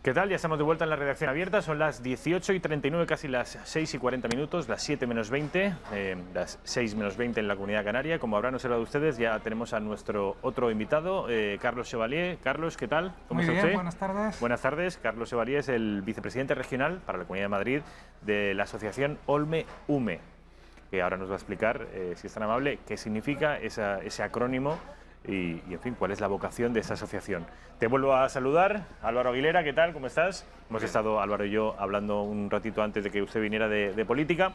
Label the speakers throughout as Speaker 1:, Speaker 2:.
Speaker 1: ¿Qué tal? Ya estamos de vuelta en la redacción abierta, son las 18:39, casi las 6:40, las 7 menos 20, las 6 menos 20 en la Comunidad Canaria. Como habrán observado ustedes, ya tenemos a nuestro otro invitado, Carlos Chevalier. Carlos, ¿qué tal? ¿Cómo está usted?
Speaker 2: Buenas tardes.
Speaker 1: Buenas tardes. Carlos Chevalier es el vicepresidente regional para la Comunidad de Madrid de la asociación Olme Ume, que ahora nos va a explicar, si es tan amable, qué significa ese acrónimo y, en fin, cuál es la vocación de esta asociación. Te vuelvo a saludar, Álvaro Aguilera, ¿qué tal? ¿Cómo estás? Hemos estado, Álvaro y yo, hablando un ratito antes de que usted viniera de política.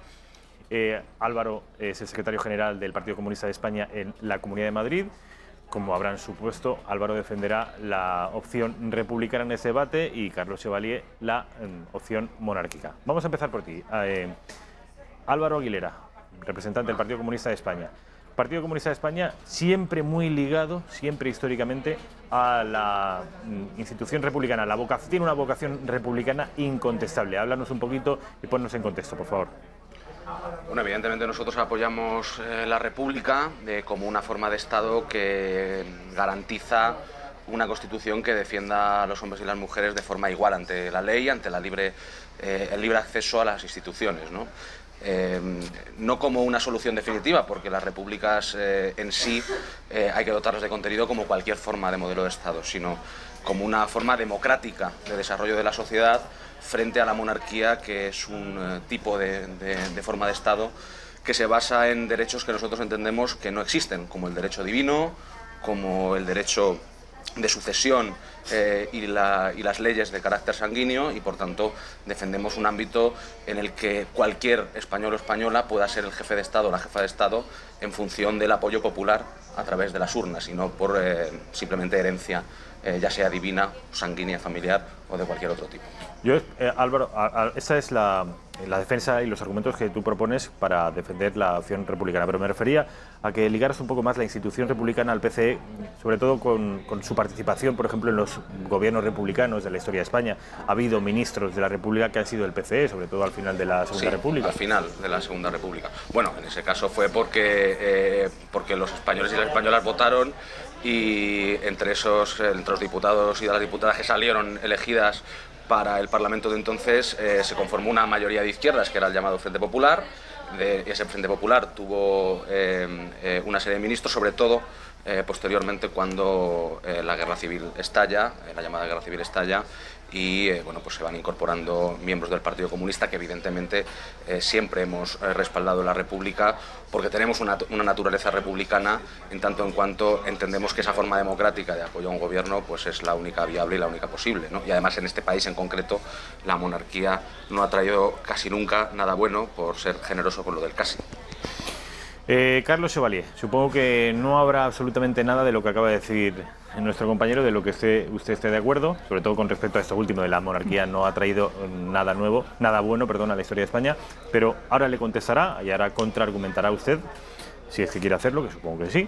Speaker 1: Álvaro es el secretario general del Partido Comunista de España en la Comunidad de Madrid. Como habrán supuesto, Álvaro defenderá la opción republicana en este debate y Carlos Chevalier la opción monárquica. Vamos a empezar por ti. Álvaro Aguilera, representante del Partido Comunista de España. Partido Comunista de España siempre muy ligado, siempre históricamente, a la institución republicana. Tiene una vocación republicana incontestable. Háblanos un poquito y ponnos en contexto, por favor.
Speaker 3: Bueno, evidentemente nosotros apoyamos la República como una forma de Estado que garantiza una Constitución que defienda a los hombres y las mujeres de forma igual ante la ley, ante el libre acceso a las instituciones, ¿no? No como una solución definitiva, porque las repúblicas en sí hay que dotarlas de contenido como cualquier forma de modelo de Estado, sino como una forma democrática de desarrollo de la sociedad frente a la monarquía, que es un tipo de forma de Estado que se basa en derechos que nosotros entendemos que no existen, como el derecho divino, como el derecho de sucesión y las leyes de carácter sanguíneo, y por tanto defendemos un ámbito en el que cualquier español o española pueda ser el jefe de Estado o la jefa de Estado en función del apoyo popular a través de las urnas y no por simplemente herencia, ya sea divina, sanguínea, familiar o de cualquier otro tipo.
Speaker 1: Álvaro, esta es la defensa y los argumentos que tú propones para defender la opción republicana, pero me refería a que ligaras un poco más la institución republicana al PCE, sobre todo con su participación, por ejemplo, en los gobiernos republicanos de la historia de España. Ha habido ministros de la República que han sido el PCE, sobre todo al final de la Segunda República.
Speaker 3: Al final de la Segunda República. Bueno, en ese caso fue porque los españoles y las españolas votaron, y entre los diputados y de las diputadas que salieron elegidas para el Parlamento de entonces se conformó una mayoría de izquierdas, que era el llamado Frente Popular. Ese Frente Popular tuvo una serie de ministros, sobre todo posteriormente cuando la guerra civil estalla, la llamada guerra civil estalla, y bueno, pues se van incorporando miembros del Partido Comunista, que evidentemente siempre hemos respaldado la República, porque tenemos una naturaleza republicana, en tanto en cuanto entendemos que esa forma democrática de apoyo a un gobierno pues es la única viable y la única posible, ¿no? Y además en este país en concreto la monarquía no ha traído casi nunca nada bueno, por ser generoso con lo del casi.
Speaker 1: Carlos Chevalier, supongo que no habrá absolutamente nada de lo que acaba de decir nuestro compañero, de lo que usted esté de acuerdo, sobre todo con respecto a esto último de la monarquía. No ha traído nada bueno, a la historia de España, pero ahora le contestará y ahora contraargumentará usted, si es que quiere hacerlo, que supongo que sí.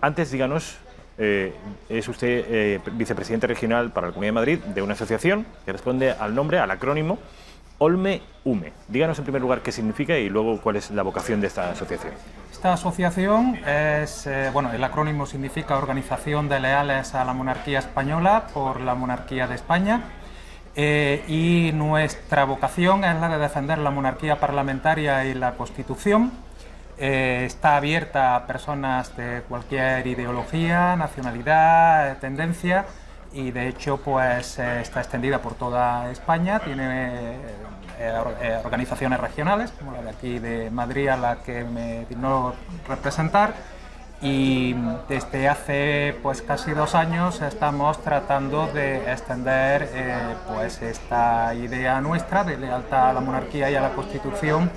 Speaker 1: Antes, díganos, es usted vicepresidente regional para la Comunidad de Madrid de una asociación que responde al acrónimo Olme Ume. Díganos en primer lugar qué significa y luego cuál es la vocación de esta asociación.
Speaker 2: Esta asociación es, el acrónimo significa Organización de Leales a la Monarquía Española por la Monarquía de España, y nuestra vocación es la de defender la monarquía parlamentaria y la Constitución. Está abierta a personas de cualquier ideología, nacionalidad, tendencia, y de hecho pues está extendida por toda España. Tiene organizaciones regionales, como la de aquí de Madrid, a la que me digno representar, y desde hace pues casi 2 años estamos tratando de extender pues esta idea nuestra de lealtad a la monarquía y a la Constitución,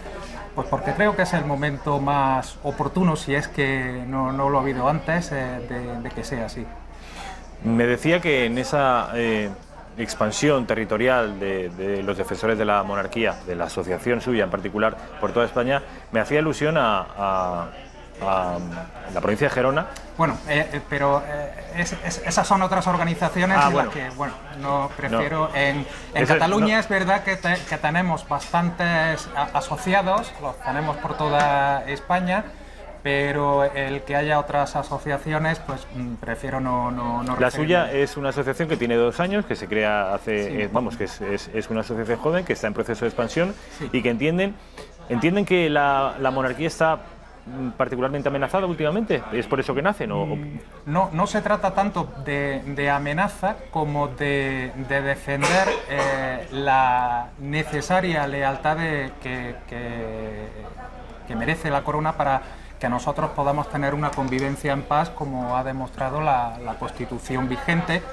Speaker 2: pues porque creo que es el momento más oportuno, si es que no lo ha habido antes, de que sea así.
Speaker 1: Me decía que en esa expansión territorial de los defensores de la monarquía, de la asociación suya en particular, por toda España, me hacía alusión a la provincia de Gerona.
Speaker 2: Bueno, pero esas son otras organizaciones en las que, no prefiero. No. En Cataluña es verdad que tenemos bastantes asociados, los tenemos por toda España, pero el que haya otras asociaciones, pues prefiero no
Speaker 1: La
Speaker 2: referirme.
Speaker 1: suya es una asociación que tiene 2 años, que se crea hace, vamos, que es una asociación joven, que está en proceso de expansión y que entienden que la monarquía está particularmente amenazada últimamente. ¿Es por eso que nacen?
Speaker 2: No se trata tanto de amenaza como de defender la necesaria lealtad que merece la corona para que nosotros podamos tener una convivencia en paz, como ha demostrado la Constitución vigente,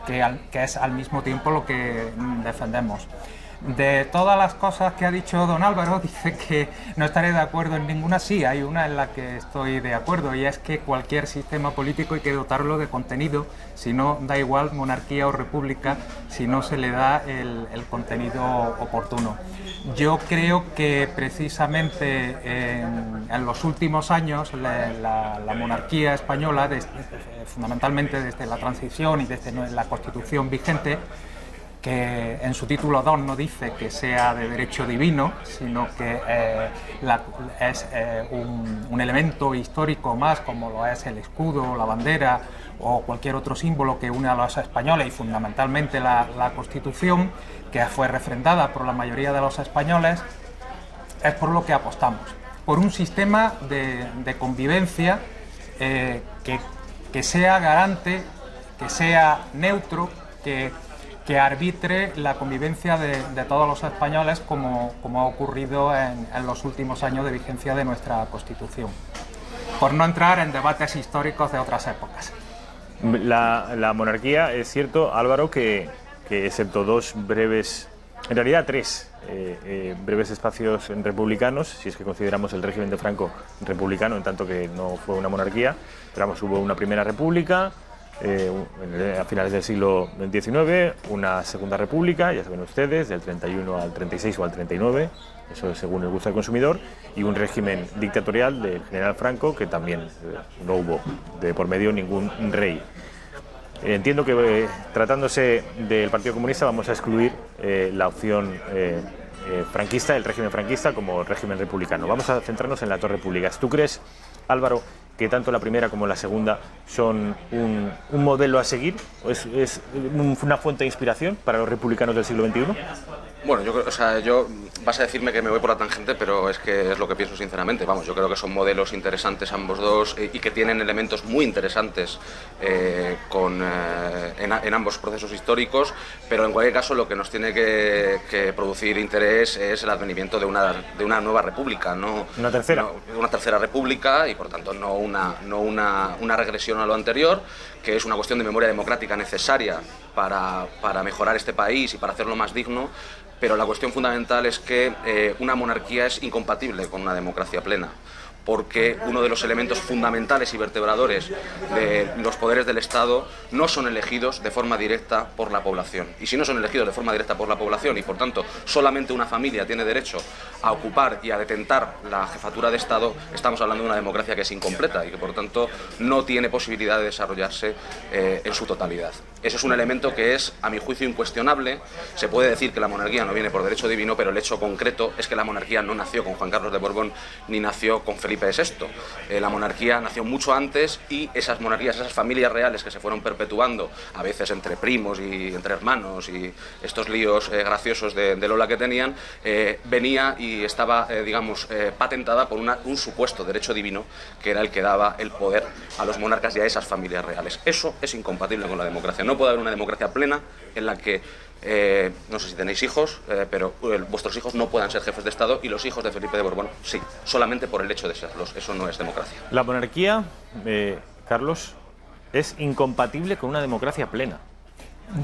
Speaker 2: que es al mismo tiempo lo que defendemos. De todas las cosas que ha dicho don Álvaro, dice que no estaré de acuerdo en ninguna. Sí, hay una en la que estoy de acuerdo, y es que cualquier sistema político hay que dotarlo de contenido, si no, da igual monarquía o república, si no se le da el contenido oportuno. Yo creo que precisamente en los últimos años la monarquía española, fundamentalmente desde la transición y desde la Constitución vigente, que en su título 2 no dice que sea de derecho divino, sino que es un elemento histórico más, como lo es el escudo, la bandera o cualquier otro símbolo que une a los españoles, y fundamentalmente la Constitución, que fue refrendada por la mayoría de los españoles, es por lo que apostamos, por un sistema de convivencia que sea garante, que sea neutro, que arbitre la convivencia de todos los españoles, como ha ocurrido en los últimos años de vigencia de nuestra Constitución, por no entrar en debates históricos de otras épocas.
Speaker 1: La monarquía, es cierto, Álvaro, que excepto 2 breves, en realidad 3 breves espacios republicanos, si es que consideramos el régimen de Franco republicano, en tanto que no fue una monarquía, pero vamos, hubo una primera república, a finales del siglo XIX, una segunda república, ya saben ustedes, del 31 al 36 o al 39, eso es según el gusto del consumidor, y un régimen dictatorial del general Franco, que también no hubo de por medio ningún rey. Entiendo que tratándose del Partido Comunista vamos a excluir la opción franquista, el régimen franquista, como régimen republicano. Vamos a centrarnos en las 2 repúblicas. ¿Tú crees, Álvaro, que tanto la primera como la segunda son un modelo a seguir? ¿Es una fuente de inspiración para los republicanos del siglo XXI?
Speaker 3: Bueno, yo vas a decirme que me voy por la tangente, pero es que es lo que pienso sinceramente. Vamos, yo creo que son modelos interesantes ambos dos y que tienen elementos muy interesantes en ambos procesos históricos, pero en cualquier caso lo que nos tiene que producir interés es el advenimiento de una nueva república, no
Speaker 1: una tercera.
Speaker 3: Una tercera república, y por tanto no una regresión a lo anterior, que es una cuestión de memoria democrática necesaria para mejorar este país y para hacerlo más digno. Pero la cuestión fundamental es que una monarquía es incompatible con una democracia plena, porque uno de los elementos fundamentales y vertebradores de los poderes del Estado no son elegidos de forma directa por la población. Y si no son elegidos de forma directa por la población, y por tanto solamente una familia tiene derecho a ocupar y a detentar la jefatura de Estado, estamos hablando de una democracia que es incompleta y que por tanto no tiene posibilidad de desarrollarse en su totalidad. Ese es un elemento que es, a mi juicio, incuestionable. Se puede decir que la monarquía no viene por derecho divino, pero el hecho concreto es que la monarquía no nació con Juan Carlos de Borbón ni nació con Felipe VI. La monarquía nació mucho antes, y esas monarquías, esas familias reales que se fueron perpetuando, a veces entre primos y entre hermanos, y estos líos graciosos de Lola que tenían, venía y estaba, patentada por un supuesto derecho divino, que era el que daba el poder a los monarcas y a esas familias reales. Eso es incompatible con la democracia. No puede haber una democracia plena en la que no sé si tenéis hijos, pero vuestros hijos no puedan ser jefes de Estado, y los hijos de Felipe de Borbón sí, solamente por el hecho de serlos. Eso no es democracia.
Speaker 1: La monarquía, Carlos, es incompatible con una democracia plena.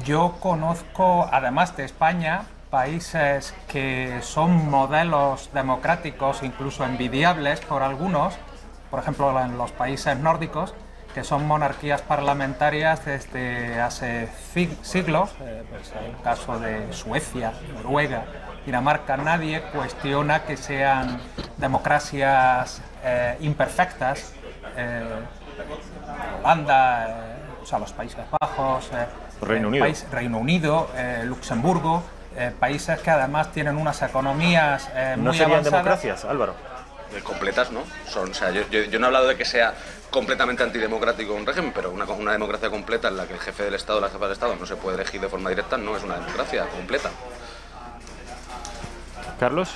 Speaker 2: Yo conozco, además de España, países que son modelos democráticos, incluso envidiables por algunos, por ejemplo en los países nórdicos, que son monarquías parlamentarias desde hace siglos, pues el caso de Suecia, Noruega, Dinamarca. Nadie cuestiona que sean democracias imperfectas. Holanda, los Países Bajos, Reino Unido, Luxemburgo, países que además tienen unas economías muy avanzadas.
Speaker 1: ¿No serían democracias, Álvaro?
Speaker 3: completas, ¿no? O sea, yo no he hablado de que sea completamente antidemocrático un régimen, pero una democracia completa en la que el jefe del Estado, la jefa del Estado, no se puede elegir de forma directa, no es una democracia completa.
Speaker 1: Carlos.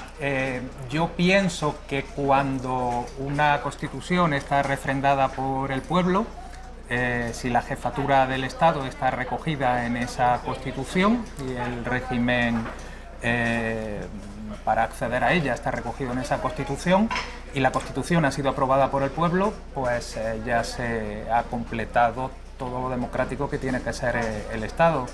Speaker 2: Yo pienso que cuando una constitución está refrendada por el pueblo, si la jefatura del Estado está recogida en esa constitución y el régimen para acceder a ella está recogido en esa constitución y la constitución ha sido aprobada por el pueblo, pues ya se ha completado todo lo democrático que tiene que ser el Estado.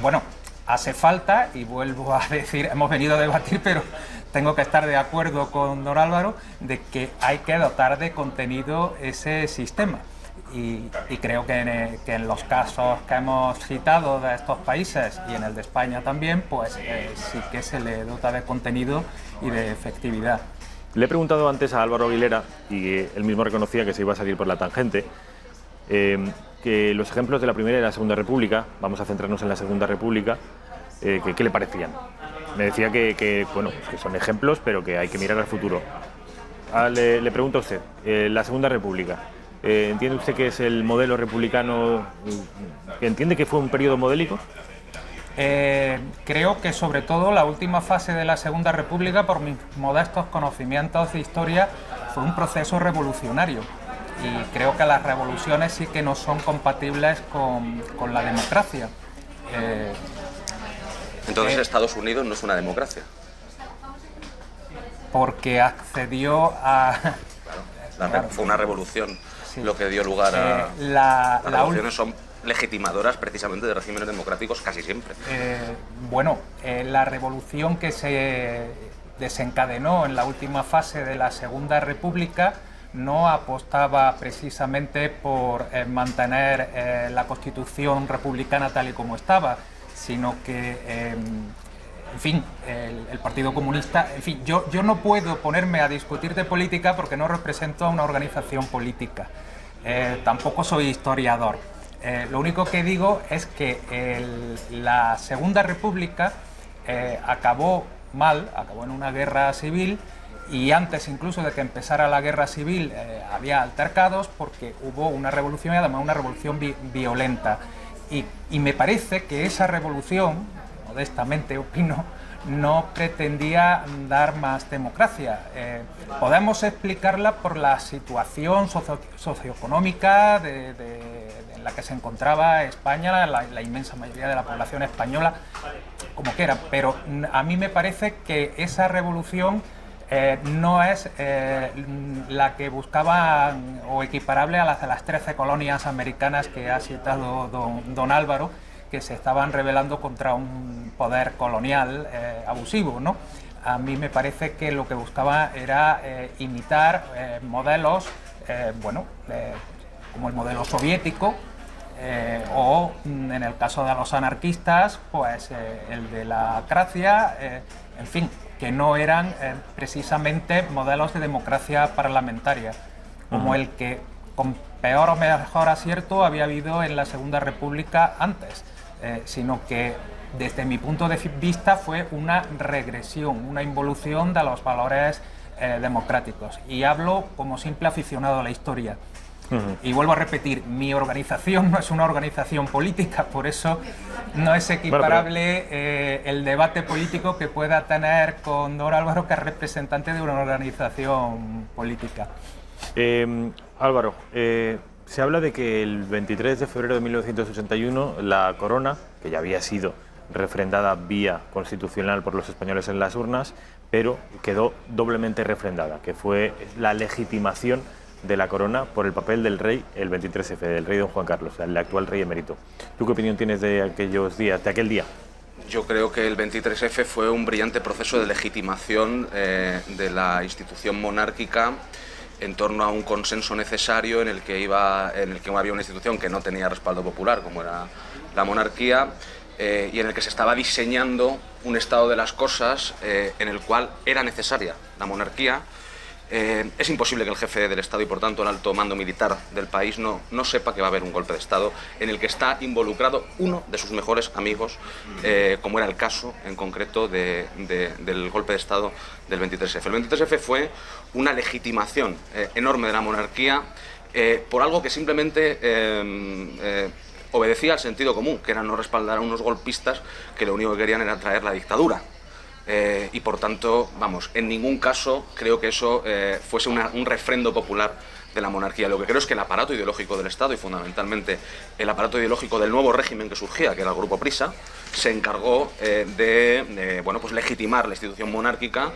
Speaker 2: Bueno, hace falta, y vuelvo a decir, hemos venido a debatir, pero tengo que estar de acuerdo con don Álvaro, de que hay que dotar de contenido ese sistema. Y creo que en los casos que hemos citado de estos países y en el de España también, pues sí que se le dota de contenido y de efectividad.
Speaker 1: Le he preguntado antes a Álvaro Aguilera, y él mismo reconocía que se iba a salir por la tangente, que los ejemplos de la Primera y la Segunda República, vamos a centrarnos en la Segunda República, ¿qué le parecían? Me decía que son ejemplos, pero que hay que mirar al futuro. Le pregunto a usted, la Segunda República, ¿entiende usted que es el modelo republicano, que entiende que fue un periodo modélico?
Speaker 2: Creo que sobre todo la última fase de la Segunda República, por mis modestos conocimientos de historia, fue un proceso revolucionario. Y creo que las revoluciones sí que no son compatibles con la democracia.
Speaker 3: Entonces Estados Unidos no es una democracia.
Speaker 2: Porque accedió a...
Speaker 3: Claro, fue una revolución, sí, lo que dio lugar a... Las revoluciones son legitimadoras precisamente de regímenes democráticos casi siempre.
Speaker 2: La revolución que se desencadenó en la última fase de la Segunda República no apostaba precisamente por mantener la Constitución republicana tal y como estaba, sino que, en fin, el Partido Comunista... En fin, yo no puedo ponerme a discutir de política porque no represento a una organización política. Tampoco soy historiador. Lo único que digo es que la Segunda República acabó mal, acabó en una guerra civil, y antes incluso de que empezara la guerra civil había altercados porque hubo una revolución, y además una revolución violenta. Y me parece que esa revolución, modestamente opino, no pretendía dar más democracia. Podemos explicarla por la situación socioeconómica en la que se encontraba España, la inmensa mayoría de la población española, como quiera, pero a mí me parece que esa revolución no es la que buscaban o equiparable a las de las 13 colonias americanas que ha citado don Álvaro, que se estaban rebelando contra un poder colonial abusivo, ¿no? A mí me parece que lo que buscaba era imitar modelos, como el modelo soviético, o en el caso de los anarquistas, pues el de la acracia, en fin, que no eran precisamente modelos de democracia parlamentaria, como el que con peor o mejor acierto había habido en la Segunda República antes, sino que desde mi punto de vista fue una regresión, una involución de los valores democráticos. Y hablo como simple aficionado a la historia. Y vuelvo a repetir, mi organización no es una organización política, por eso no es equiparable el debate político que pueda tener con don Álvaro, que es representante de una organización política.
Speaker 1: Álvaro, se habla de que el 23 de febrero de 1981 la corona, que ya había sido refrendada vía constitucional por los españoles en las urnas, pero quedó doblemente refrendada, que fue la legitimación de la corona por el papel del rey el 23F, del rey don Juan Carlos, el actual rey emérito. ¿Tú qué opinión tienes de aquellos días, de aquel día?
Speaker 3: Yo creo que el 23F fue un brillante proceso de legitimación de la institución monárquica en torno a un consenso necesario en el que había una institución que no tenía respaldo popular, como era la monarquía, y en el que se estaba diseñando un estado de las cosas en el cual era necesaria la monarquía Es imposible que el jefe del Estado y, por tanto, el alto mando militar del país no sepa que va a haber un golpe de Estado en el que está involucrado uno de sus mejores amigos, como era el caso, en concreto, del golpe de Estado del 23F. El 23F fue una legitimación enorme de la monarquía por algo que simplemente obedecía al sentido común, que era no respaldar a unos golpistas que lo único que querían era traer la dictadura. Y por tanto, vamos, en ningún caso creo que eso fuese un refrendo popular de la monarquía. Lo que creo es que el aparato ideológico del Estado y fundamentalmente el aparato ideológico del nuevo régimen que surgía, que era el Grupo Prisa, se encargó de legitimar la institución monárquica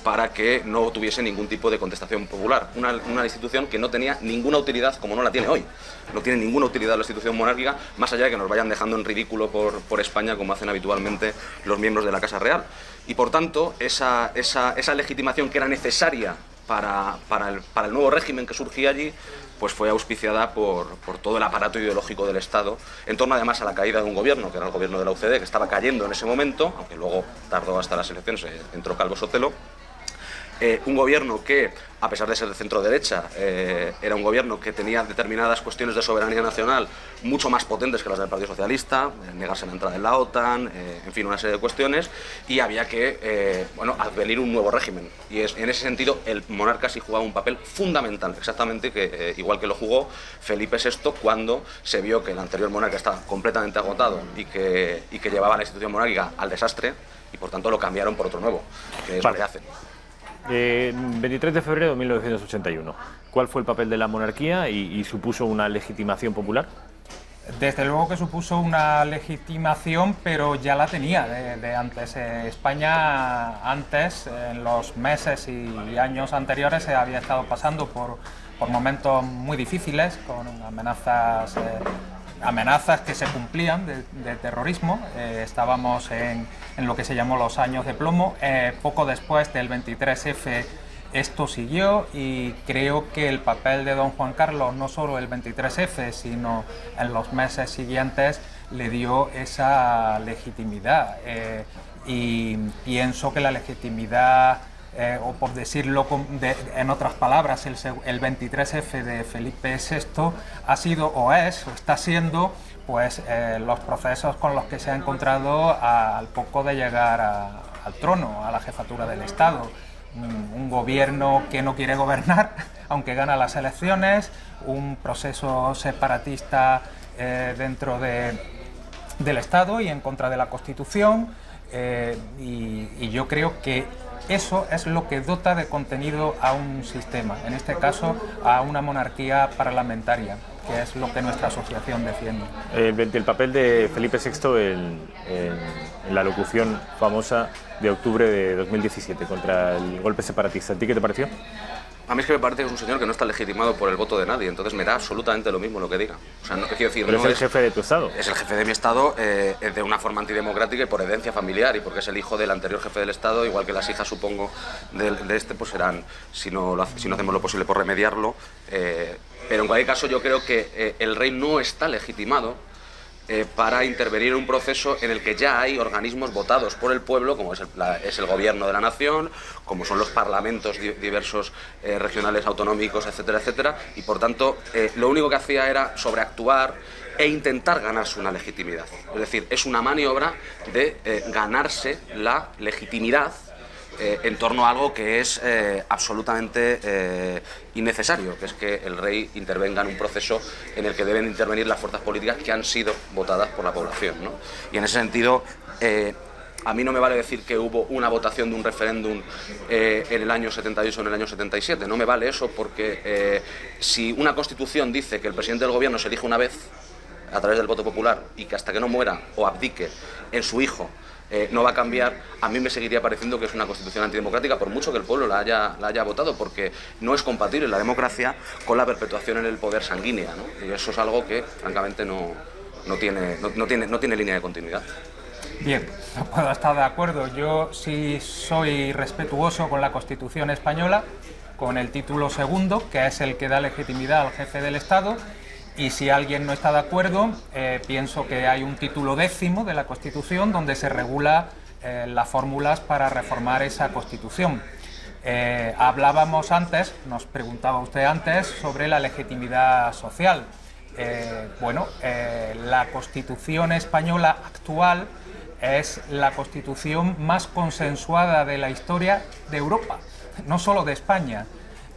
Speaker 3: para que no tuviese ningún tipo de contestación popular. Una institución que no tenía ninguna utilidad como no la tiene hoy. No tiene ninguna utilidad la institución monárquica, más allá de que nos vayan dejando en ridículo por España, como hacen habitualmente los miembros de la Casa Real. Y por tanto, esa legitimación que era necesaria para el nuevo régimen que surgía allí, pues fue auspiciada por todo el aparato ideológico del Estado, en torno además a la caída de un gobierno, que era el gobierno de la UCD, que estaba cayendo en ese momento, aunque luego tardó hasta las elecciones, entró Calvo Sotelo. Un gobierno que, a pesar de ser de centro-derecha, era un gobierno que tenía determinadas cuestiones de soberanía nacional mucho más potentes que las del Partido Socialista, negarse la entrada en la OTAN, en fin, una serie de cuestiones, y había que advenir un nuevo régimen. Y en ese sentido el monarca sí jugaba un papel fundamental, exactamente igual que lo jugó Felipe VI cuando se vio que el anterior monarca estaba completamente agotado y que llevaba la institución monárquica al desastre, y por tanto lo cambiaron por otro nuevo, que es lo que hacen.
Speaker 1: 23 de febrero de 1981. ¿Cuál fue el papel de la monarquía y supuso una legitimación popular?
Speaker 2: Desde luego que supuso una legitimación, pero ya la tenía de antes. España antes, en los meses y años anteriores, se había estado pasando por momentos muy difíciles, con amenazas que se cumplían de terrorismo. Estábamos en lo que se llamó los años de plomo. Poco después del 23F esto siguió, y creo que el papel de don Juan Carlos, no solo el 23F, sino en los meses siguientes, le dio esa legitimidad. Y pienso que la legitimidad, o por decirlo en otras palabras, el 23F de Felipe VI ha sido o está siendo pues los procesos con los que se ha encontrado al poco de llegar al trono, a la jefatura del Estado. Un gobierno que no quiere gobernar, aunque gana las elecciones, un proceso separatista dentro del Estado y en contra de la Constitución, y yo creo que eso es lo que dota de contenido a un sistema, en este caso a una monarquía parlamentaria, que es lo que nuestra asociación defiende.
Speaker 1: El papel de Felipe VI en la locución famosa de octubre de 2017 contra el golpe separatista, ¿a ti qué te pareció?
Speaker 3: A mí es que me parece que es un señor que no está legitimado por el voto de nadie, entonces me da absolutamente lo mismo lo que diga. O sea, no quiero decir,
Speaker 1: pero
Speaker 3: no
Speaker 1: es el jefe de tu Estado.
Speaker 3: Es el jefe de mi Estado de una forma antidemocrática y por herencia familiar, y porque es el hijo del anterior jefe del Estado, igual que las hijas, supongo, de este, pues serán, si no hacemos lo posible por remediarlo. Pero en cualquier caso yo creo que el rey no está legitimado para intervenir en un proceso en el que ya hay organismos votados por el pueblo, como es el gobierno de la nación, como son los parlamentos diversos regionales, autonómicos, etcétera, etcétera, y por tanto lo único que hacía era sobreactuar e intentar ganarse una legitimidad. Es decir, es una maniobra de ganarse la legitimidad en torno a algo que es absolutamente innecesario, que es que el rey intervenga en un proceso en el que deben intervenir las fuerzas políticas que han sido votadas por la población, ¿no? Y en ese sentido, a mí no me vale decir que hubo una votación de un referéndum en el año 78 o en el año 77, no me vale eso, porque si una constitución dice que el presidente del gobierno se elige una vez a través del voto popular y que hasta que no muera o abdique en su hijo no va a cambiar, a mí me seguiría pareciendo que es una constitución antidemocrática, por mucho que el pueblo la haya votado, porque no es compatible la democracia con la perpetuación en el poder sanguínea, ¿no? Y eso es algo que, francamente, no tiene línea de continuidad.
Speaker 2: Bien, no puedo estar de acuerdo. Yo sí soy respetuoso con la Constitución española, con el título segundo, que es el que da legitimidad al jefe del Estado. Y si alguien no está de acuerdo, pienso que hay un título 10º de la Constitución donde se regula las fórmulas para reformar esa Constitución. Hablábamos antes, nos preguntaba usted antes, sobre la legitimidad social. La Constitución española actual es la Constitución más consensuada de la historia de Europa, no solo de España.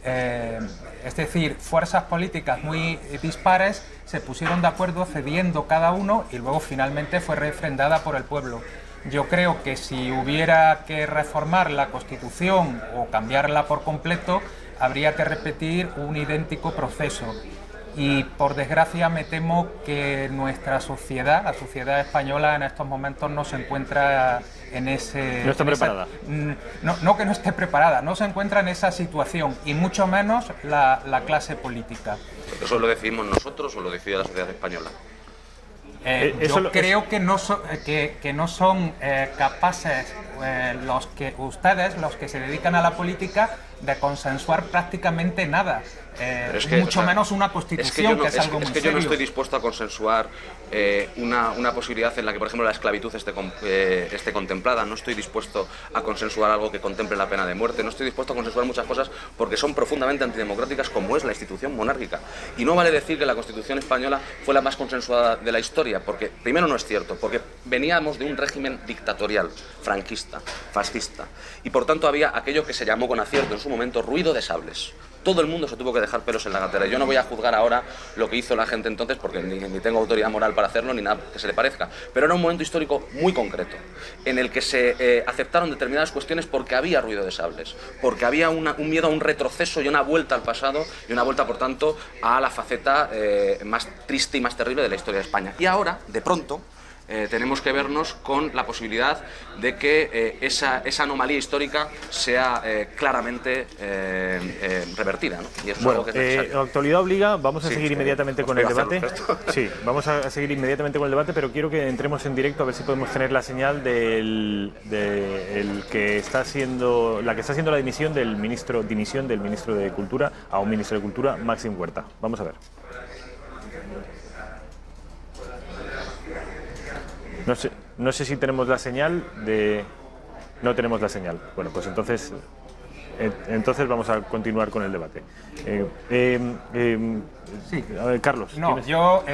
Speaker 2: Es decir, fuerzas políticas muy dispares se pusieron de acuerdo cediendo cada uno y luego finalmente fue refrendada por el pueblo. Yo creo que si hubiera que reformar la Constitución o cambiarla por completo, habría que repetir un idéntico proceso. Y por desgracia me temo que nuestra sociedad, la sociedad española en estos momentos no se encuentra en ese...
Speaker 1: No está preparada.
Speaker 2: No que no esté preparada, no se encuentra en esa situación y mucho menos la clase política.
Speaker 3: ¿Eso lo decidimos nosotros o lo decide la sociedad española?
Speaker 2: Yo creo que no son capaces ustedes, los que se dedican a la política, de consensuar prácticamente nada. Mucho menos una constitución, que es algo muy serio.
Speaker 3: Es que yo no estoy dispuesto a consensuar una posibilidad en la que, por ejemplo, la esclavitud esté contemplada. No estoy dispuesto a consensuar algo que contemple la pena de muerte. No estoy dispuesto a consensuar muchas cosas porque son profundamente antidemocráticas, como es la institución monárquica. Y no vale decir que la Constitución española fue la más consensuada de la historia, porque primero no es cierto, porque veníamos de un régimen dictatorial, franquista, fascista, y por tanto había aquello que se llamó con acierto en su momento ruido de sables. Todo el mundo se tuvo que dejar pelos en la gatera. Yo no voy a juzgar ahora lo que hizo la gente entonces, porque ni tengo autoridad moral para hacerlo, ni nada que se le parezca. Pero era un momento histórico muy concreto, en el que se aceptaron determinadas cuestiones porque había ruido de sables, porque había un miedo a un retroceso y una vuelta al pasado, y una vuelta, por tanto, a la faceta más triste y más terrible de la historia de España. Y ahora, de pronto, tenemos que vernos con la posibilidad de que esa anomalía histórica sea claramente revertida, ¿no? Y eso es algo que es necesario.
Speaker 1: La actualidad obliga, vamos a seguir inmediatamente con el debate. Sí, vamos a seguir inmediatamente con el debate, pero quiero que entremos en directo a ver si podemos tener la señal la que está haciendo la dimisión del ministro de Cultura a un ministro de Cultura, Máxim Huerta. Vamos a ver. No sé si tenemos la señal de... No tenemos la señal. Bueno, pues entonces vamos a continuar con el debate.
Speaker 2: Sí.
Speaker 1: A ver, Carlos.
Speaker 2: No, yo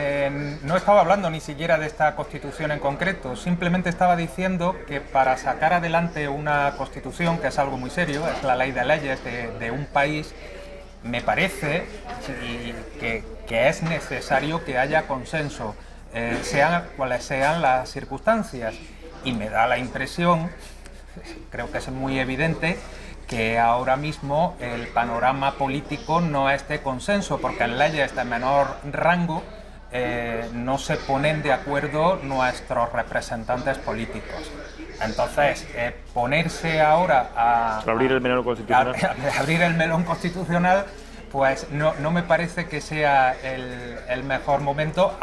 Speaker 2: no estaba hablando ni siquiera de esta Constitución en concreto. Simplemente estaba diciendo que para sacar adelante una Constitución, que es algo muy serio, es la ley de leyes de un país, me parece que es necesario que haya consenso. Sean cuales sean las circunstancias, y me da la impresión, creo que es muy evidente, que ahora mismo el panorama político no es de consenso, porque en leyes de menor rango no se ponen de acuerdo nuestros representantes políticos. Entonces, ponerse ahora a
Speaker 1: abrir el melón constitucional,
Speaker 2: abrir el melón constitucional, pues no me parece que sea el mejor momento,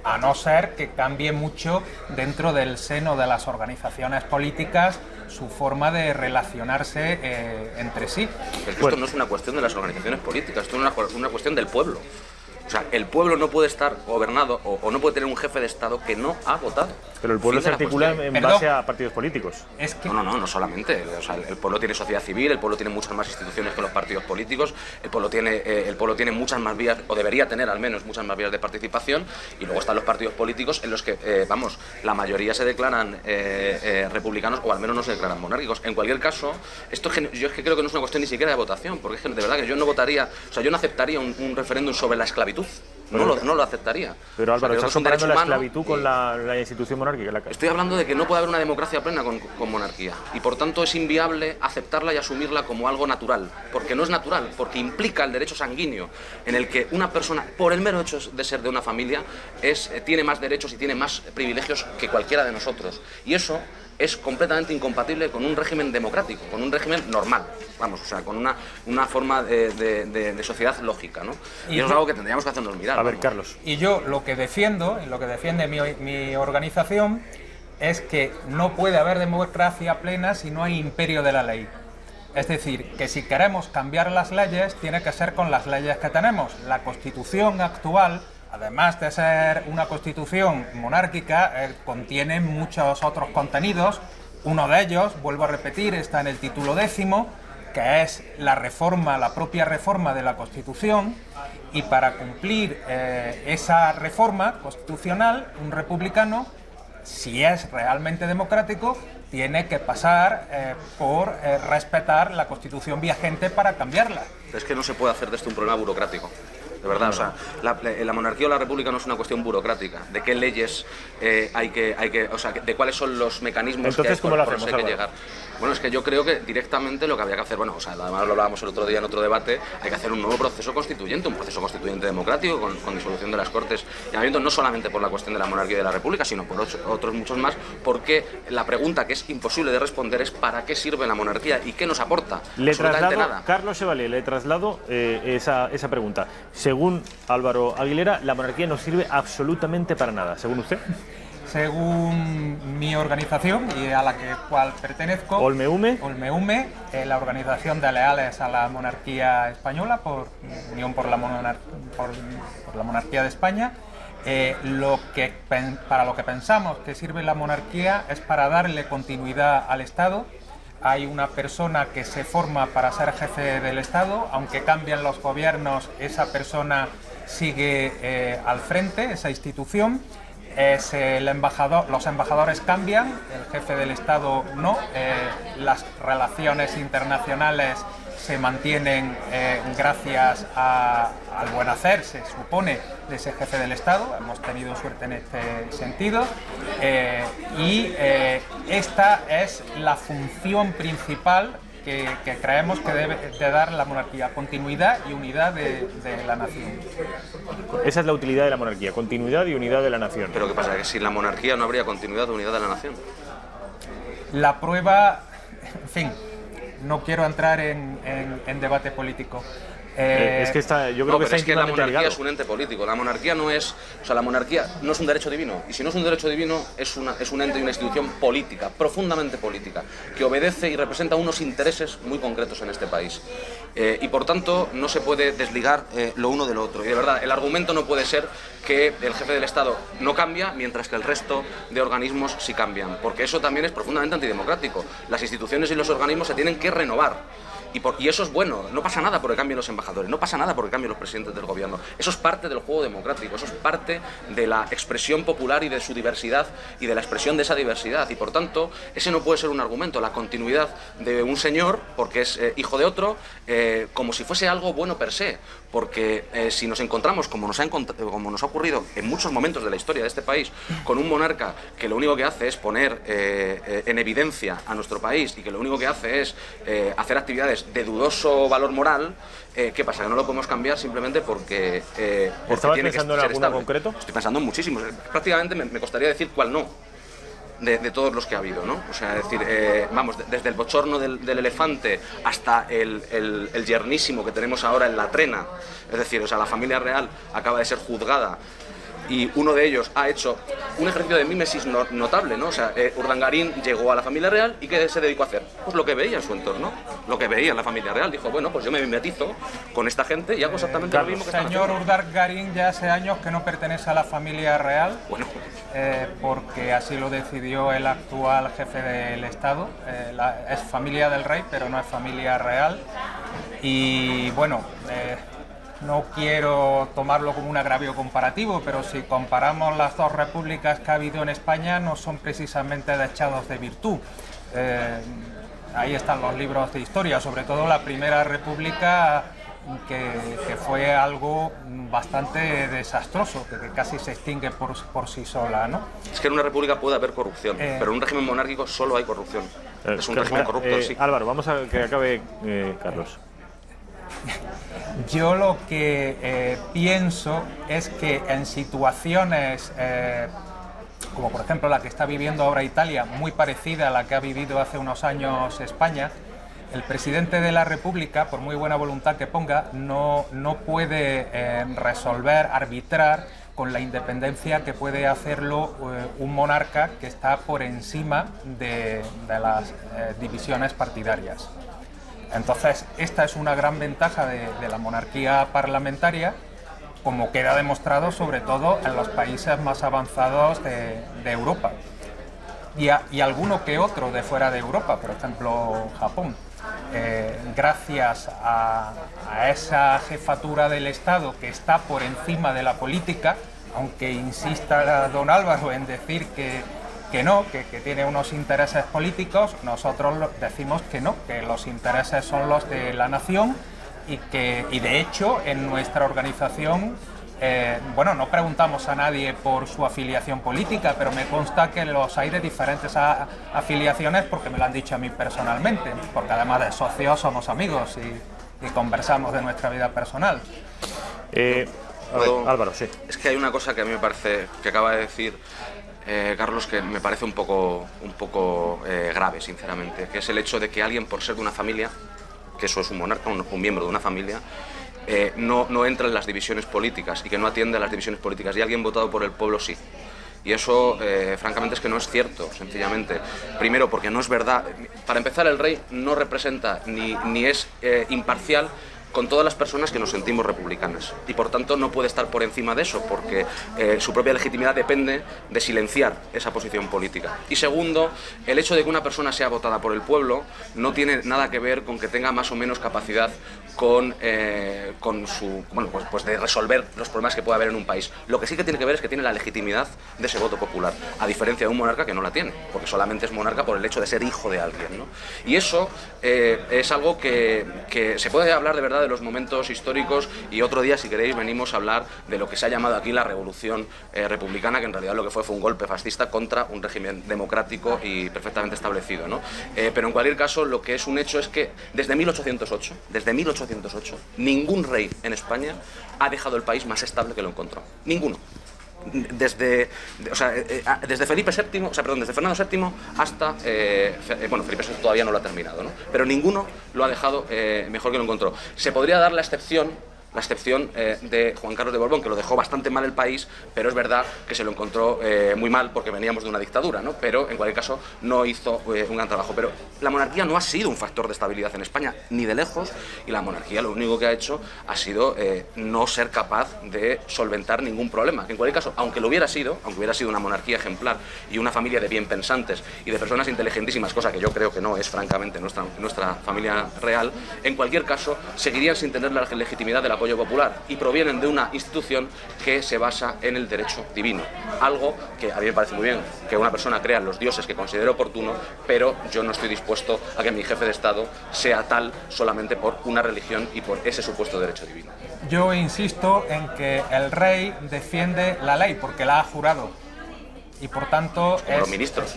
Speaker 2: a no ser que cambie mucho dentro del seno de las organizaciones políticas su forma de relacionarse entre sí.
Speaker 3: Es que esto no es una cuestión de las organizaciones políticas, esto es una cuestión del pueblo. O sea, el pueblo no puede estar gobernado o no puede tener un jefe de Estado que no ha votado.
Speaker 1: Pero el pueblo se articula en base a partidos policos.
Speaker 2: Es que...
Speaker 3: No solamente. O sea, el pueblo tiene sociedad civil, el pueblo tiene muchas más instituciones que los partidos políticos, el pueblo tiene muchas más vías, o debería tener al menos muchas más vías de participación, y luego están los partidos políticos en los que, la mayoría se declaran republicanos, o al menos no se declaran monárquicos. En cualquier caso, yo es que creo que no es una cuestión ni siquiera de votación, porque es que de verdad que yo no votaría, o sea, yo no aceptaría un referéndum sobre la esclavitud. No lo aceptaría.
Speaker 1: Pero Álvaro, ¿estás comparando la esclavitud con la institución monárquica?
Speaker 3: Estoy hablando de que no puede haber una democracia plena con monarquía, y por tanto es inviable aceptarla y asumirla como algo natural, porque no es natural, porque implica el derecho sanguíneo, en el que una persona, por el mero hecho de ser de una familia, tiene más derechos y tiene más privilegios que cualquiera de nosotros, y eso es completamente incompatible con un régimen democrático, con un régimen normal, con una forma de sociedad lógica, ¿no? Y eso es algo que tendríamos que hacernos mirar.
Speaker 1: A ver, Carlos.
Speaker 2: Y yo lo que defiendo, y lo que defiende mi organización, es que no puede haber democracia plena si no hay imperio de la ley. Es decir, que si queremos cambiar las leyes, tiene que ser con las leyes que tenemos. La Constitución actual, además de ser una constitución monárquica, contiene muchos otros contenidos. Uno de ellos, vuelvo a repetir, está en el título 10, que es la propia reforma de la Constitución, y para cumplir esa reforma constitucional, un republicano, si es realmente democrático, tiene que pasar por respetar la Constitución vigente para cambiarla.
Speaker 3: Es que no se puede hacer de esto un problema burocrático. De verdad, o sea, la monarquía o la república no es una cuestión burocrática, de qué leyes o sea, de cuáles son los mecanismos.
Speaker 1: Entonces, ¿cómo lo hacemos,
Speaker 3: que hay que llegar. Bueno, es que yo creo que directamente lo que habría que hacer, bueno, o sea, además lo hablábamos el otro día en otro debate, hay que hacer un nuevo proceso constituyente, un proceso constituyente democrático con disolución de las Cortes y llamamiento, no solamente por la cuestión de la monarquía y de la república, sino por otros muchos más, porque la pregunta que es imposible de responder es ¿para qué sirve la monarquía y qué nos aporta?
Speaker 1: Le
Speaker 3: Absolutamente
Speaker 1: traslado,
Speaker 3: nada.
Speaker 1: Carlos Chevalier, le traslado esa pregunta. Según Álvaro Aguilera, la monarquía no sirve absolutamente para nada. ¿Según usted?
Speaker 2: Según mi organización y a la cual pertenezco,
Speaker 1: Olme Ume,
Speaker 2: la organización de leales a la monarquía española, por Unión por la Monarquía de España, para lo que pensamos que sirve la monarquía es para darle continuidad al Estado. Hay una persona que se forma para ser jefe del Estado, aunque cambien los gobiernos, esa persona sigue al frente, esa institución. Es el embajador, los embajadores cambian, el jefe del Estado no, las relaciones internacionales se mantienen gracias al buen hacer, se supone, de ese jefe del Estado. Hemos tenido suerte en este sentido, y esta es la función principal que creemos que debe de dar la monarquía: continuidad y unidad de la nación.
Speaker 1: Esa es la utilidad de la monarquía, continuidad y unidad de la nación.
Speaker 3: Pero ¿qué pasa? Que sin la monarquía no habría continuidad o unidad de la nación.
Speaker 2: La prueba, en fin, no quiero entrar en debate político.
Speaker 1: Es que yo creo que está
Speaker 3: es que la
Speaker 1: íntimamente
Speaker 3: monarquía
Speaker 1: ligado.
Speaker 3: es un ente político. La monarquía no es, o sea, la monarquía no es un derecho divino. Y si no es un derecho divino, es un ente y una institución política, profundamente política, que obedece y representa unos intereses muy concretos en este país. Y por tanto, no se puede desligar lo uno de lo otro. Y de verdad, el argumento no puede ser que el jefe del Estado no cambia, mientras que el resto de organismos sí cambian. Porque eso también es profundamente antidemocrático. Las instituciones y los organismos se tienen que renovar. Y eso es bueno, no pasa nada porque cambien los embajadores, no pasa nada porque cambien los presidentes del gobierno. Eso es parte del juego democrático, eso es parte de la expresión popular y de su diversidad y de la expresión de esa diversidad. Y por tanto, ese no puede ser un argumento, la continuidad de un señor porque es hijo de otro, como si fuese algo bueno per se. Porque si nos encontramos, como nos ha ocurrido en muchos momentos de la historia de este país, con un monarca que lo único que hace es poner en evidencia a nuestro país y que lo único que hace es hacer actividades de dudoso valor moral, ¿qué pasa? Que no lo podemos cambiar simplemente porque
Speaker 1: ¿Estabas
Speaker 3: tiene
Speaker 1: pensando
Speaker 3: que
Speaker 1: en
Speaker 3: ser
Speaker 1: alguno
Speaker 3: estable.
Speaker 1: concreto?
Speaker 3: Estoy pensando en muchísimos. Prácticamente me costaría decir cuál no. De todos los que ha habido, ¿no? O sea, es decir, vamos, desde el bochorno del elefante hasta el yernísimo que tenemos ahora en la trena. Es decir, o sea, la familia real acaba de ser juzgada y uno de ellos ha hecho un ejercicio de mímesis notable, ¿no? O sea, Urdangarín llegó a la familia real y ¿qué se dedicó a hacer? Pues lo que veía en su entorno, lo que veía en la familia real. Dijo, bueno, pues yo me mimetizo con esta gente y hago exactamente lo mismo que están haciendo.
Speaker 2: Señor Urdangarín ya hace años que no pertenece a la familia real,
Speaker 3: Bueno,
Speaker 2: porque así lo decidió el actual jefe del Estado. Es familia del rey, pero no es familia real. Y bueno, no quiero tomarlo como un agravio comparativo, pero si comparamos las dos repúblicas que ha habido en España, no son precisamente dechados de virtud. Ahí están los libros de historia, sobre todo la Primera República, que fue algo bastante desastroso, que casi se extingue por sí sola, ¿no?
Speaker 3: es que en una república puede haber corrupción, pero en un régimen monárquico solo hay corrupción. Es un régimen corrupto, sí.
Speaker 1: Álvaro, vamos a que acabe Carlos.
Speaker 2: Yo lo que pienso es que en situaciones como por ejemplo la que está viviendo ahora Italia, muy parecida a la que ha vivido hace unos años España, el presidente de la República, por muy buena voluntad que ponga, no puede resolver, arbitrar con la independencia que puede hacerlo un monarca que está por encima de las divisiones partidarias. Entonces, esta es una gran ventaja de la monarquía parlamentaria, como queda demostrado sobre todo en los países más avanzados de Europa y alguno que otro de fuera de Europa, por ejemplo Japón. gracias a esa jefatura del Estado que está por encima de la política, aunque insista don Álvaro en decir que no, que tiene unos intereses políticos, nosotros decimos que no, que los intereses son los de la nación y de hecho en nuestra organización, bueno, no preguntamos a nadie por su afiliación política, pero me consta que los hay de diferentes afiliaciones porque me lo han dicho a mí personalmente, porque además de socios somos amigos y conversamos de nuestra vida personal.
Speaker 1: Álvaro, sí.
Speaker 3: Es que hay una cosa que a mí me parece, que acaba de decir Carlos, que me parece un poco grave, sinceramente, que es el hecho de que alguien, por ser de una familia, que eso es un monarca, un miembro de una familia, no entra en las divisiones políticas y que no atiende a las divisiones políticas, y alguien votado por el pueblo sí. Y eso, francamente, es que no es cierto, sencillamente. Primero, porque no es verdad. Para empezar, el rey no representa ni es imparcial con todas las personas que nos sentimos republicanas, y por tanto no puede estar por encima de eso, porque su propia legitimidad depende de silenciar esa posición política. Y segundo, el hecho de que una persona sea votada por el pueblo no tiene nada que ver con que tenga más o menos capacidad con su, bueno, pues de resolver los problemas que pueda haber en un país. Lo que sí que tiene que ver es que tiene la legitimidad de ese voto popular, a diferencia de un monarca que no la tiene, porque solamente es monarca por el hecho de ser hijo de alguien, ¿no? Y eso es algo que se puede hablar de verdad de los momentos históricos, y otro día, si queréis, venimos a hablar de lo que se ha llamado aquí la revolución republicana, que en realidad lo que fue un golpe fascista contra un régimen democrático y perfectamente establecido, ¿no? Pero en cualquier caso, lo que es un hecho es que desde 1808, ningún rey en España ha dejado el país más estable que lo encontró. Ninguno. Desde Felipe VII, desde Fernando VII hasta, bueno, Felipe VI todavía no lo ha terminado, ¿no? Pero ninguno lo ha dejado mejor que lo encontró. Se podría dar la excepción de Juan Carlos de Borbón, que lo dejó bastante mal el país, pero es verdad que se lo encontró muy mal porque veníamos de una dictadura, ¿no? Pero en cualquier caso no hizo un gran trabajo. Pero la monarquía no ha sido un factor de estabilidad en España, ni de lejos, y la monarquía lo único que ha hecho ha sido no ser capaz de solventar ningún problema. Que en cualquier caso, aunque hubiera sido una monarquía ejemplar y una familia de bien pensantes y de personas inteligentísimas, cosa que yo creo que no es francamente nuestra familia real, en cualquier caso seguirían sin tener la legitimidad de la apoyo popular, y provienen de una institución que se basa en el derecho divino, algo que a mí me parece muy bien que una persona crea en los dioses que considere oportuno, pero yo no estoy dispuesto a que mi jefe de Estado sea tal solamente por una religión y por ese supuesto derecho divino.
Speaker 2: Yo insisto en que el rey defiende la ley porque la ha jurado, y por tanto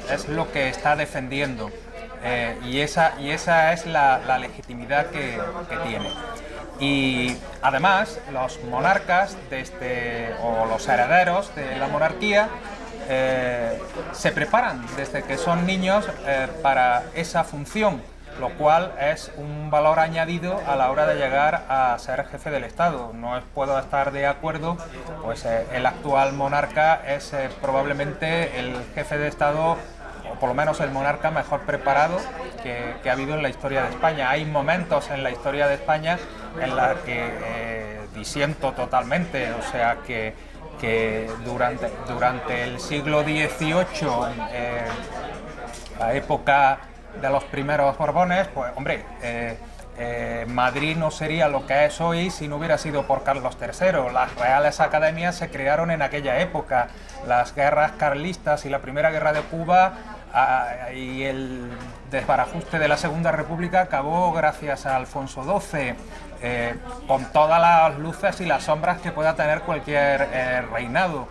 Speaker 2: es lo que está defendiendo, y esa es la legitimidad que tiene. Y además los monarcas o los herederos de la monarquía se preparan desde que son niños para esa función, lo cual es un valor añadido a la hora de llegar a ser jefe del Estado. No puedo estar de acuerdo, pues el actual monarca es probablemente el jefe de Estado, o por lo menos el monarca mejor preparado que ha habido en la historia de España. Hay momentos en la historia de España en la que disiento totalmente, o sea que durante el siglo XVIII, la época de los primeros Borbones, pues hombre, Madrid no sería lo que es hoy si no hubiera sido por Carlos III. Las Reales Academias se crearon en aquella época. Las guerras carlistas y la Primera Guerra de Cuba y el desbarajuste de la Segunda República acabó gracias a Alfonso XII, con todas las luces y las sombras que pueda tener cualquier reinado.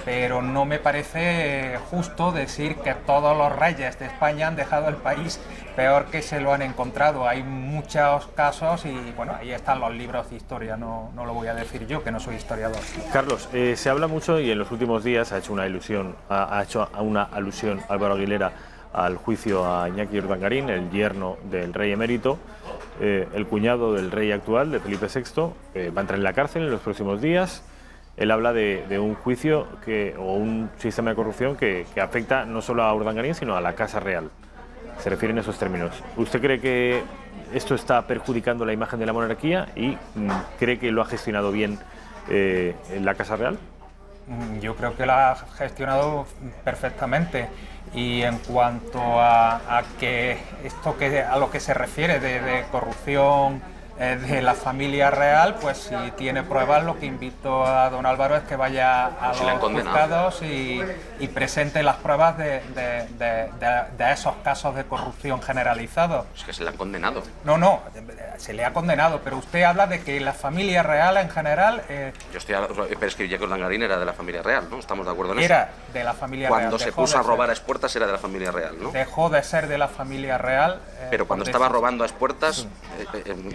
Speaker 2: Pero no me parece justo decir que todos los reyes de España han dejado el país peor que se lo han encontrado. Hay muchos casos y bueno, ahí están los libros de historia, no lo voy a decir yo, que no soy historiador.
Speaker 1: Carlos, se habla mucho, y en los últimos días ha hecho una alusión Álvaro Aguilera al juicio a Iñaki Urdangarín, el yerno del rey emérito, el cuñado del rey actual, de Felipe VI, va a entrar en la cárcel en los próximos días. Él habla de un juicio o un sistema de corrupción que afecta no solo a Urdangarín, sino a la Casa Real. Se refiere en esos términos. ¿Usted cree que esto está perjudicando la imagen de la monarquía y cree que lo ha gestionado bien la Casa Real?
Speaker 2: Yo creo que lo ha gestionado perfectamente. Y en cuanto a que esto a lo que se refiere de corrupción de la familia real, pues si tiene pruebas, lo que invito a don Álvaro es que vaya a los juzgados y presente las pruebas de esos casos de corrupción generalizados.
Speaker 3: Es que se le han condenado.
Speaker 2: No, se le ha condenado, pero usted habla de que la familia real en general...
Speaker 3: Yo estoy pero es que Jaco Urdangarín era de la familia real, ¿no? ¿Estamos de acuerdo en eso?
Speaker 2: Era de la familia real.
Speaker 3: Cuando se puso a robar a expuertas era de la familia real, ¿no?
Speaker 2: Dejó de ser de la familia real.
Speaker 3: Pero cuando estaba robando a expuertas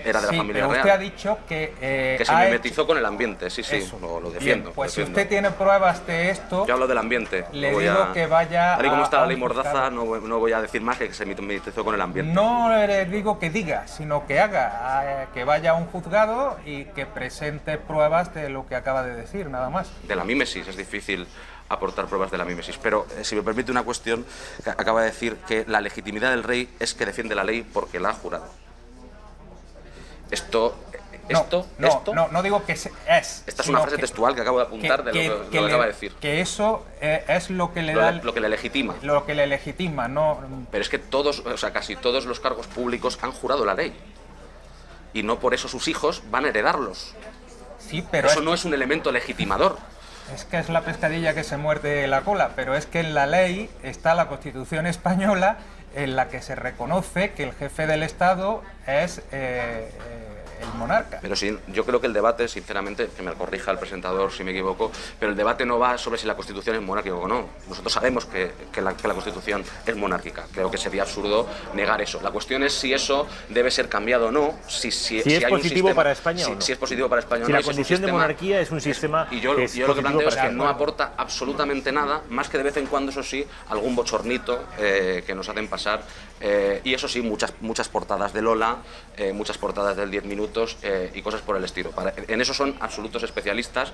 Speaker 3: era de la familia real.
Speaker 2: Usted ha dicho que...
Speaker 3: que se mimetizó con el ambiente, sí, lo defiendo.
Speaker 2: Bien, pues
Speaker 3: lo defiendo.
Speaker 2: Si usted tiene pruebas de esto...
Speaker 3: Yo hablo del ambiente.
Speaker 2: Le digo que vaya...
Speaker 3: Tal y como está la ley Mordaza, no voy a decir más que se mimetizó con el ambiente.
Speaker 2: No le digo que diga, sino que haga, que vaya a un juzgado y que presente pruebas de lo que acaba de decir, nada más.
Speaker 3: De la mímesis, es difícil aportar pruebas de la mímesis, pero si me permite una cuestión, que acaba de decir que la legitimidad del rey es que defiende la ley porque la ha jurado.
Speaker 2: No digo que es.
Speaker 3: Esta es una frase textual que acabo de apuntar de lo que acaba de decir.
Speaker 2: Que eso es lo que le da...
Speaker 3: Lo que le legitima.
Speaker 2: Lo que le legitima, no...
Speaker 3: Pero es que casi todos los cargos públicos han jurado la ley. Y no por eso sus hijos van a heredarlos.
Speaker 2: Sí, pero...
Speaker 3: Eso no es un elemento legitimador.
Speaker 2: Es que es la pescadilla que se muerde la cola, pero es que en la ley está la Constitución española en la que se reconoce que el jefe del Estado es el monarca.
Speaker 3: Pero sí, yo creo que el debate, sinceramente, que me corrija el presentador si me equivoco, pero el debate no va sobre si la Constitución es monárquica o no. Nosotros sabemos que la Constitución es monárquica. Creo que sería absurdo negar eso. La cuestión es si eso debe ser cambiado o no. Si
Speaker 1: es positivo para España o no.
Speaker 3: Si es positivo para España o no.
Speaker 1: Si la condición de monarquía es un sistema
Speaker 3: y yo lo que planteo es que no aporta absolutamente nada, más que de vez en cuando, eso sí, algún bochornito que nos hacen pasar. Y eso sí, muchas portadas de Lola, muchas portadas del 10 minutos y cosas por el estilo. En eso son absolutos especialistas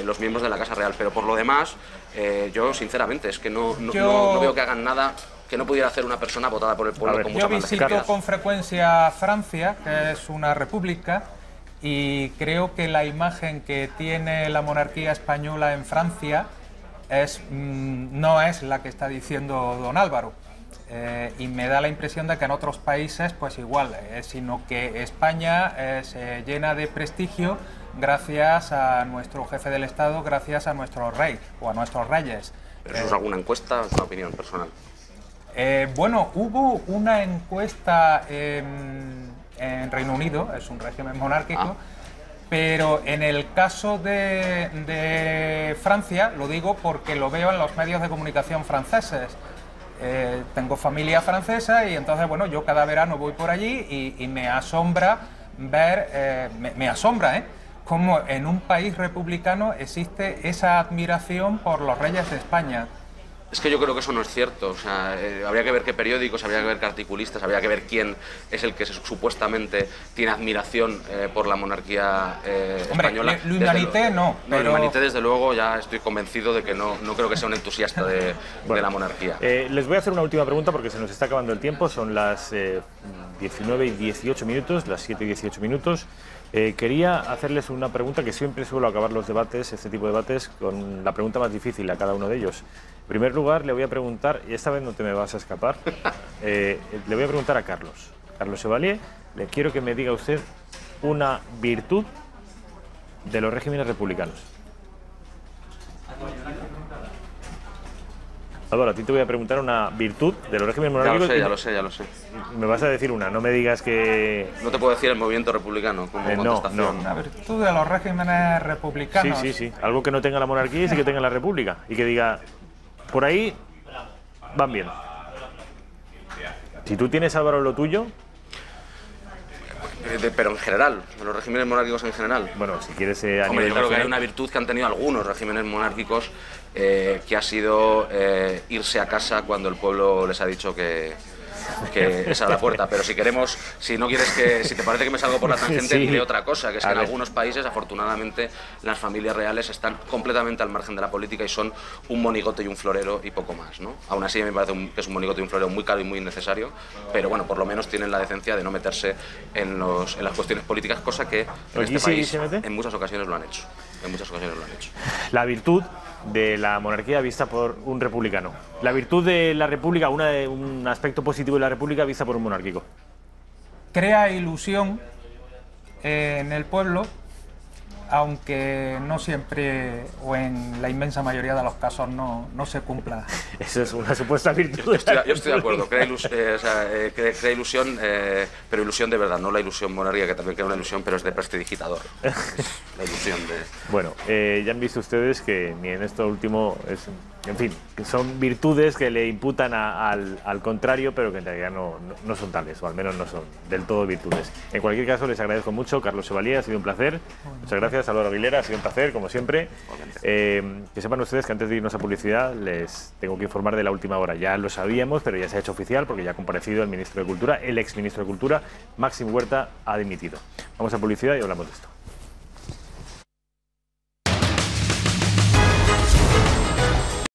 Speaker 3: los miembros de la Casa Real, pero por lo demás, yo sinceramente es que no veo que hagan nada que no pudiera hacer una persona votada por el pueblo con mucha más.
Speaker 2: Yo visito con frecuencia Francia, que es una república, y creo que la imagen que tiene la monarquía española en Francia no es la que está diciendo don Álvaro. Y me da la impresión de que en otros países pues igual, sino que España se llena de prestigio gracias a nuestro jefe del Estado, gracias a nuestro rey o a nuestros reyes.
Speaker 3: ¿Pero eso es alguna encuesta o es una opinión personal?
Speaker 2: Bueno, hubo una encuesta en Reino Unido, es un régimen monárquico, pero en el caso de Francia, lo digo porque lo veo en los medios de comunicación franceses. Tengo familia francesa y entonces, bueno, yo cada verano voy por allí y me asombra ver, me asombra, cómo en un país republicano existe esa admiración por los reyes de España.
Speaker 3: Es que yo creo que eso no es cierto. O sea, habría que ver qué periódicos, habría que ver qué articulistas, habría que ver quién es el que supuestamente tiene admiración por la monarquía española.
Speaker 2: Hombre, L'Humanité no.
Speaker 3: Pero... L'Humanité, desde luego, ya estoy convencido de que no creo que sea un entusiasta de la monarquía.
Speaker 1: Les voy a hacer una última pregunta porque se nos está acabando el tiempo. Son las 19 y 18 minutos, las 7 y 18 minutos. Quería hacerles una pregunta que siempre suelo acabar los debates, este tipo de debates, con la pregunta más difícil a cada uno de ellos. En primer lugar, le voy a preguntar, y esta vez no te me vas a escapar, le voy a preguntar a Carlos Chevalier. Le quiero que me diga usted una virtud de los regímenes republicanos. Álvaro, a ti te voy a preguntar una virtud de los regímenes monárquicos.
Speaker 3: Ya lo sé.
Speaker 1: Me vas a decir una, no me digas que...
Speaker 3: No te puedo decir el movimiento republicano como contestación.
Speaker 1: No.
Speaker 2: Una virtud de los regímenes republicanos.
Speaker 1: Sí. Algo que no tenga la monarquía y sí que tenga la república. Y que diga, por ahí van bien. Si tú tienes, Álvaro, lo tuyo...
Speaker 3: Pero en general, de los regímenes monárquicos en general.
Speaker 1: Bueno, si quieres a
Speaker 3: nivel
Speaker 1: nivel
Speaker 3: yo creo que hay
Speaker 1: nacional...
Speaker 3: una virtud que han tenido algunos regímenes monárquicos que ha sido irse a casa cuando el pueblo les ha dicho que que esa es la puerta. Pero si queremos, si no quieres si te parece que me salgo por la tangente,
Speaker 1: Sí.
Speaker 3: diré otra cosa, que es que en
Speaker 1: ver.
Speaker 3: algunos países, afortunadamente, las familias reales están completamente al margen de la política y son un monigote y un florero y poco más, ¿no? Aún así, me parece que es un monigote y un florero muy caro y muy innecesario, pero bueno, por lo menos tienen la decencia de no meterse en las cuestiones políticas, cosa que en
Speaker 1: ¿Aquí
Speaker 3: este
Speaker 1: sí
Speaker 3: país
Speaker 1: se mete?
Speaker 3: en muchas ocasiones lo han hecho. En muchas ocasiones lo han hecho.
Speaker 1: La virtud de la monarquía vista por un republicano. La virtud de la república, un aspecto positivo de la república vista por un monárquico.
Speaker 2: Crea ilusión en el pueblo, aunque no siempre o en la inmensa mayoría de los casos no se cumpla.
Speaker 1: Eso es una supuesta virtud.
Speaker 3: Yo estoy de acuerdo, crea ilusión, pero ilusión de verdad, no la ilusión monárquica, que también crea una ilusión, pero es de prestidigitador. Es la ilusión de...
Speaker 1: Bueno, ya han visto ustedes que ni en esto último en fin, que son virtudes que le imputan al contrario, pero que en realidad no son tales, o al menos no son del todo virtudes. En cualquier caso, les agradezco mucho. Carlos Chevalier, ha sido un placer. Muchas gracias. Álvaro Aguilera, ha sido un placer, como siempre. Que sepan ustedes que antes de irnos a publicidad les tengo que informar de la última hora. Ya lo sabíamos, pero ya se ha hecho oficial porque ya ha comparecido el ministro de Cultura, el ex ministro de Cultura, Máximo Huerta, ha dimitido. Vamos a publicidad y hablamos de esto.